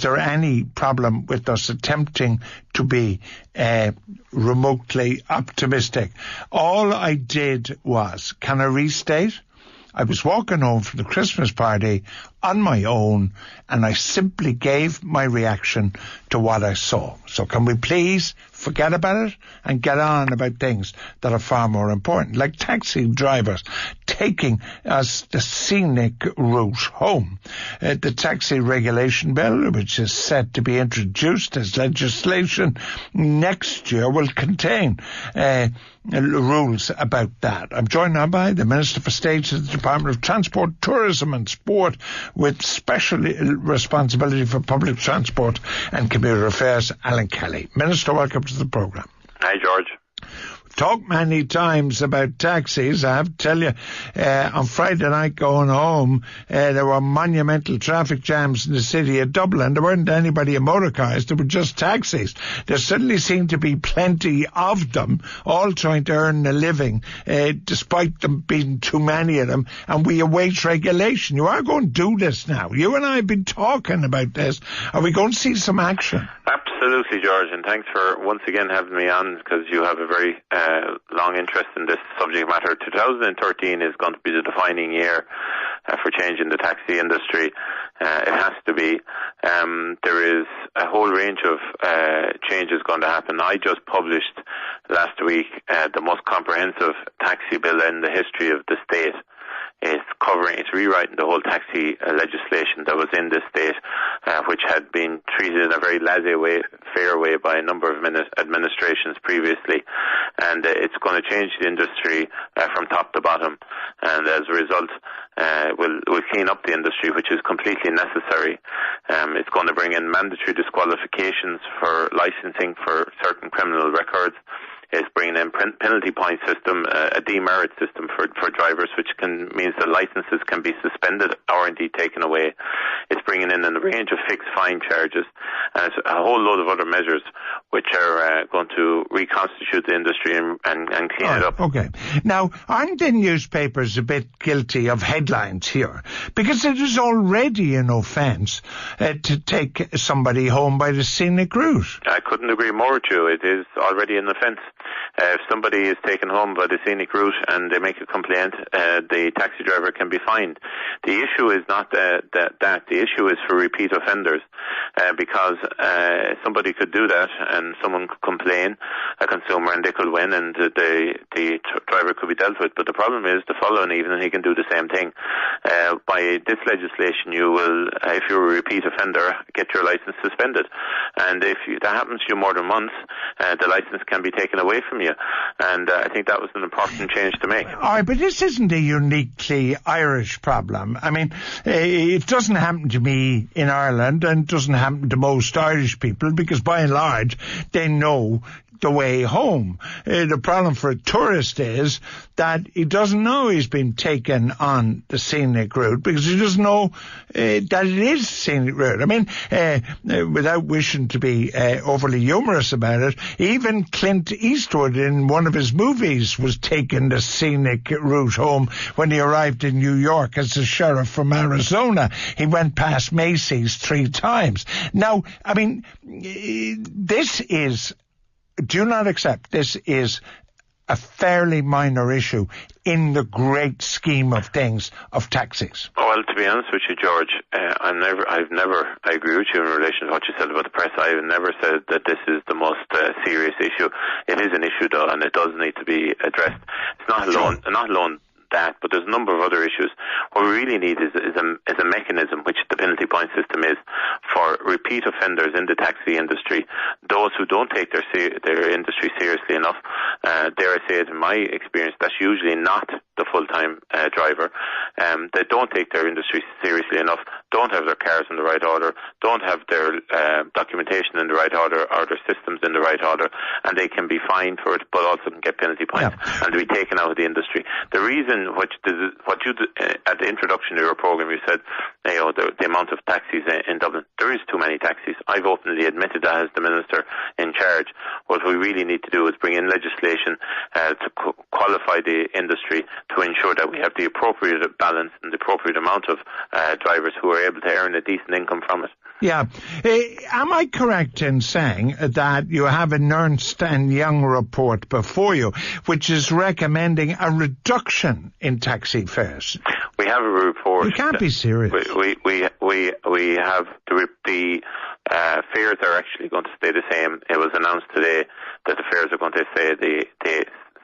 there any problem with us attempting to be remotely optimistic? All I did was, can I restate? I was walking home from the Christmas party on my own, and I simply gave my reaction to what I saw. So can we please forget about it and get on about things that are far more important, like taxi drivers taking us the scenic route home. The taxi regulation bill, which is set to be introduced as legislation next year, will contain rules about that. I'm joined now by the Minister for State of the Department of Transport, Tourism and Sport, with special responsibility for public transport and commuter affairs, Alan Kelly. Minister, welcome to the programme. Hi, George. Talked many times about taxis. I have to tell you, on Friday night going home, there were monumental traffic jams in the city of Dublin. There weren't anybody in motor cars, there were just taxis. There certainly seemed to be plenty of them, all trying to earn a living, despite them being too many of them, and we await regulation. You are going to do this now. You and I have been talking about this. Are we going to see some action? Absolutely, George, and thanks for once again having me on, because you have a very long interest in this subject matter. 2013 is going to be the defining year for changing the taxi industry. It has to be. There is a whole range of changes going to happen. I just published last week the most comprehensive taxi bill in the history of the state. It's rewriting the whole taxi legislation that was in this state, which had been treated in a very laissez-faire way by a number of administrations previously, and it's going to change the industry from top to bottom, and as a result will clean up the industry, which is completely necessary. It's going to bring in mandatory disqualifications for licensing for certain criminal records. It's bringing in penalty point system, a demerit system for drivers, which means that licenses can be suspended or indeed taken away. It's bringing in a range of fixed fine charges, and it's a whole load of other measures which are going to reconstitute the industry and clean it up. Okay. Now, aren't the newspapers a bit guilty of headlines here? Because it is already an offence to take somebody home by the scenic route. I couldn't agree more with you. It is already an offence. If somebody is taken home by the scenic route and they make a complaint, the taxi driver can be fined. The issue is not that. The issue is for repeat offenders, because somebody could do that and someone could complain, a consumer, and they could win, and the driver could be dealt with. But the problem is the following evening he can do the same thing. By this legislation, you will, if you're a repeat offender, get your license suspended. And if that happens to you more than once, the license can be taken away from you. And I think that was an important change to make. All right, but this isn't a uniquely Irish problem. I mean, it doesn't happen to me in Ireland, and it doesn't happen to most Irish people, because by and large they know the way home. The problem for a tourist is that he doesn't know he's been taken on the scenic route, because he doesn't know that it is scenic route. I mean, without wishing to be overly humorous about it, even Clint Eastwood in one of his movies was taking the scenic route home when he arrived in New York as a sheriff from Arizona. He went past Macy's 3 times. Now, I mean, this is, do not accept, this is a fairly minor issue in the great scheme of things of taxis. Well, to be honest with you, George, I agree with you in relation to what you said about the press. I've never said that this is the most serious issue. It is an issue, though, and it does need to be addressed. It's not alone that, but there's a number of other issues. What we really need is a mechanism, which the penalty point system is, for repeat offenders in the taxi industry, those who don't take their industry seriously enough. Dare I say it, in my experience, that's usually not the full-time driver. They don't take their industry seriously enough, don't have their cars in the right order, don't have their documentation in the right order, or their systems in the right order, and they can be fined for it, but also can get penalty points and to be taken out of the industry. The reason what you at the introduction to your program, you said, the amount of taxis in Dublin. There is too many taxis. I've openly admitted that as the minister in charge. What we really need to do is bring in legislation to qualify the industry, to ensure that we have the appropriate balance and the appropriate amount of drivers who are able to earn a decent income from it. Yeah. Am I correct in saying that you have an Ernst & Young report before you, which is recommending a reduction in taxi fares? We have a report. You can't be serious. We have the fares are actually going to stay the same. It was announced today that the fares are going to stay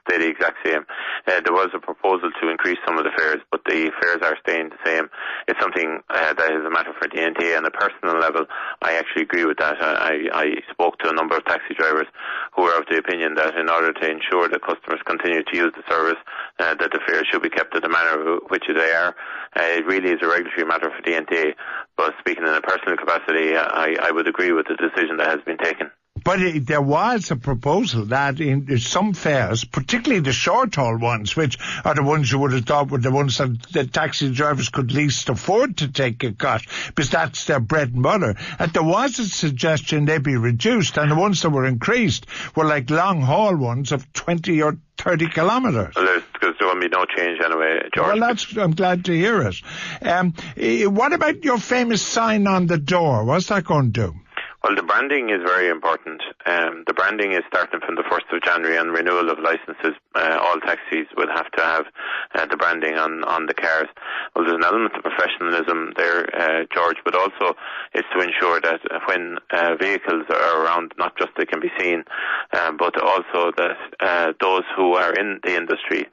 the exact same. There was a proposal to increase some of the fares, but the fares are staying the same. It's something that is a matter for the NTA. On a personal level, I actually agree with that. I spoke to a number of taxi drivers who are of the opinion that in order to ensure that customers continue to use the service, that the fares should be kept in the manner which they are. It really is a regulatory matter for the NTA, but speaking in a personal capacity, I would agree with the decision that has been taken. But there was a proposal that in some fares, particularly the short-haul ones, which are the ones you would have thought were the ones that the taxi drivers could least afford to take a cut, because that's their bread and butter. And there was a suggestion they be reduced, and the ones that were increased were like long-haul ones of 20 or 30 kilometres. Well, because there will be no change anyway, George. Well, I'm glad to hear it. What about your famous sign on the door? What's that going to do? Well, the branding is very important. The branding is starting from the 1st of January on renewal of licences. All taxis will have to have the branding on the cars. Well, there's an element of professionalism there, George, but also it's to ensure that when vehicles are around, not just they can be seen, but also that those who are in the industry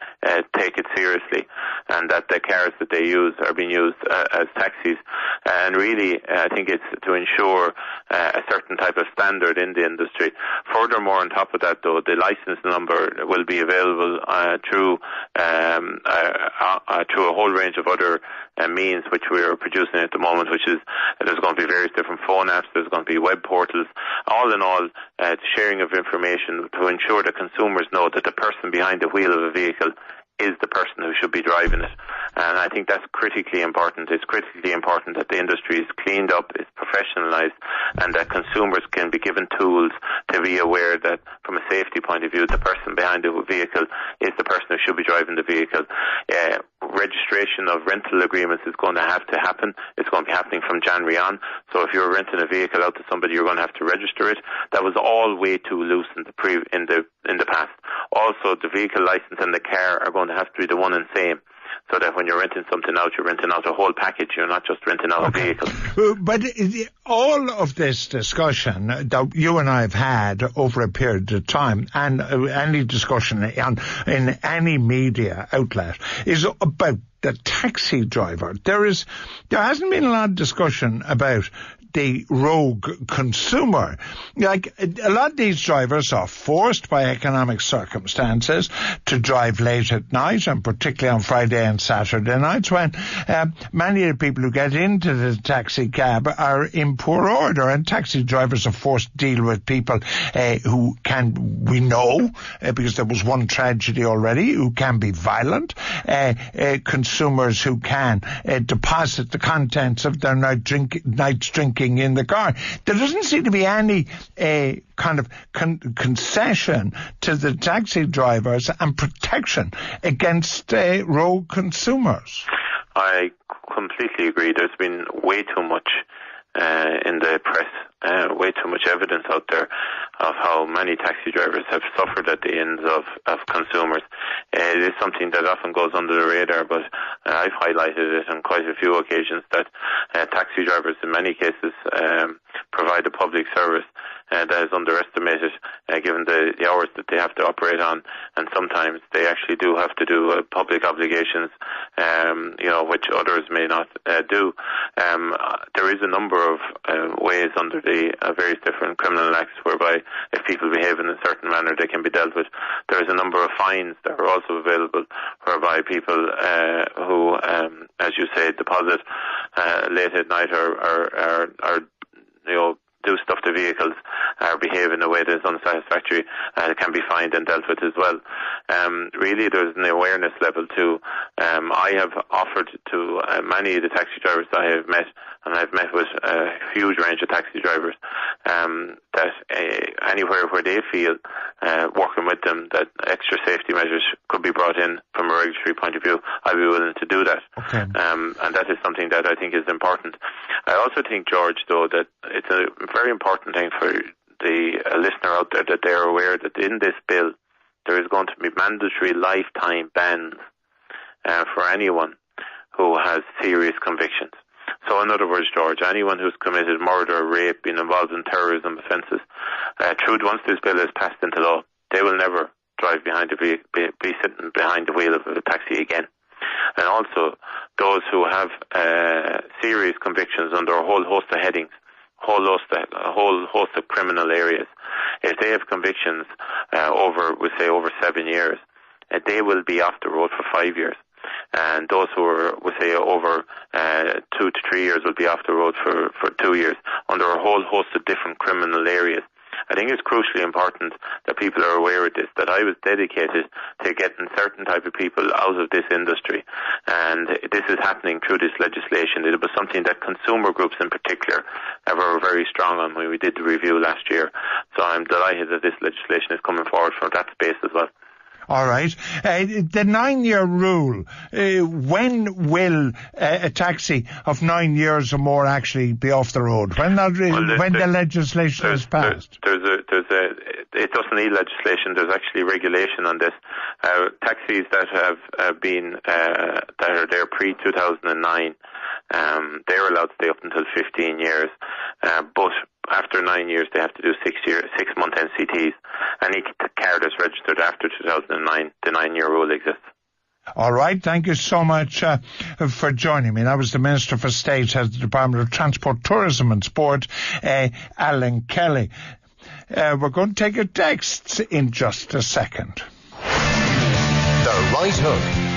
take it seriously, and that the cars that they use are being used as taxis. And really, I think it's to ensure a certain type of standard in the industry. Furthermore, on top of that, though, the license number will be available through a whole range of other means which we are producing at the moment, which is there's going to be various different phone apps, there's going to be web portals. All in all, the sharing of information to ensure that consumers know that the person behind the wheel of a vehicle is the person who should be driving it. And I think that's critically important. It's critically important that the industry is cleaned up, is professionalised, and that consumers can be given tools to be aware that from a safety point of view, the person behind the vehicle is the person who should be driving the vehicle. Registration of rental agreements is going to have to happen. It's going to be happening from January on. So if you're renting a vehicle out to somebody, you're going to have to register it. That was all way too loose in the past. Also, the vehicle license and the car are going to have to be the one and same, so that when you're renting something out, you're renting out a whole package. You're not just renting out a vehicle. But all of this discussion that you and I have had over a period of time, and any discussion in any media outlet, is about the taxi driver. There hasn't been a lot of discussion about the rogue consumer. Like, a lot of these drivers are forced by economic circumstances to drive late at night, and particularly on Friday and Saturday nights, when many of the people who get into the taxi cab are in poor order, and taxi drivers are forced to deal with people who we know, because there was one tragedy already, who can be violent, consumers who can deposit the contents of their night's drinking in the car. There doesn't seem to be any kind of concession to the taxi drivers and protection against rogue consumers. I completely agree. There's been way too much in the press, way too much evidence out there of how many taxi drivers have suffered at the ends of consumers. It is something that often goes under the radar, but I've highlighted it on quite a few occasions that taxi drivers in many cases provide a public service that is underestimated given the hours that they have to operate on, and sometimes they actually do have to do public obligations which others may not do. There is a number of ways under the various different criminal acts whereby if people behave in a certain manner they can be dealt with. There is a number of fines that are also available whereby people who, as you say, deposit late at night or do stuff to vehicles or behave in a way that is unsatisfactory can be fined and dealt with as well. Really, there's an awareness level too. I have offered to many of the taxi drivers that I have met, and I've met with a huge range of taxi drivers, that anywhere where they feel, working with them, that extra safety measures could be brought in from a regulatory point of view, I'd be willing to do that. Okay. And that is something that I think is important. I also think, George, though, that it's a very important thing for the listener out there that they're aware that in this bill there is going to be mandatory lifetime bans for anyone who has serious convictions. So in other words, George, anyone who's committed murder, rape, been involved in terrorism offences, once this bill is passed into law, they will never drive behind be sitting behind the wheel of a taxi again. And also, those who have serious convictions under a whole host of headings, a whole host of criminal areas, if they have convictions over 7 years, they will be off the road for 5 years. And those who are, over 2 to 3 years will be off the road for 2 years under a whole host of different criminal areas. I think it's crucially important that people are aware of this, that I was dedicated to getting certain type of people out of this industry. And this is happening through this legislation. It was something that consumer groups in particular were very strong on when we did the review last year. So I'm delighted that this legislation is coming forward from that space as well. All right. The 9-year rule, when will a taxi of 9 years or more actually be off the road? When the legislation is passed? It doesn't need legislation. There's actually regulation on this. Taxis that have been that are there pre-2009, they're allowed to stay up until 15 years. But after 9 years, they have to do 6-month NCTs. Any car that's registered after 2009, the 9-year rule exists. All right. Thank you so much for joining me. That was the Minister for State at the Department of Transport, Tourism and Sport, Alan Kelly. We're going to take your texts in just a second. The Right Hook.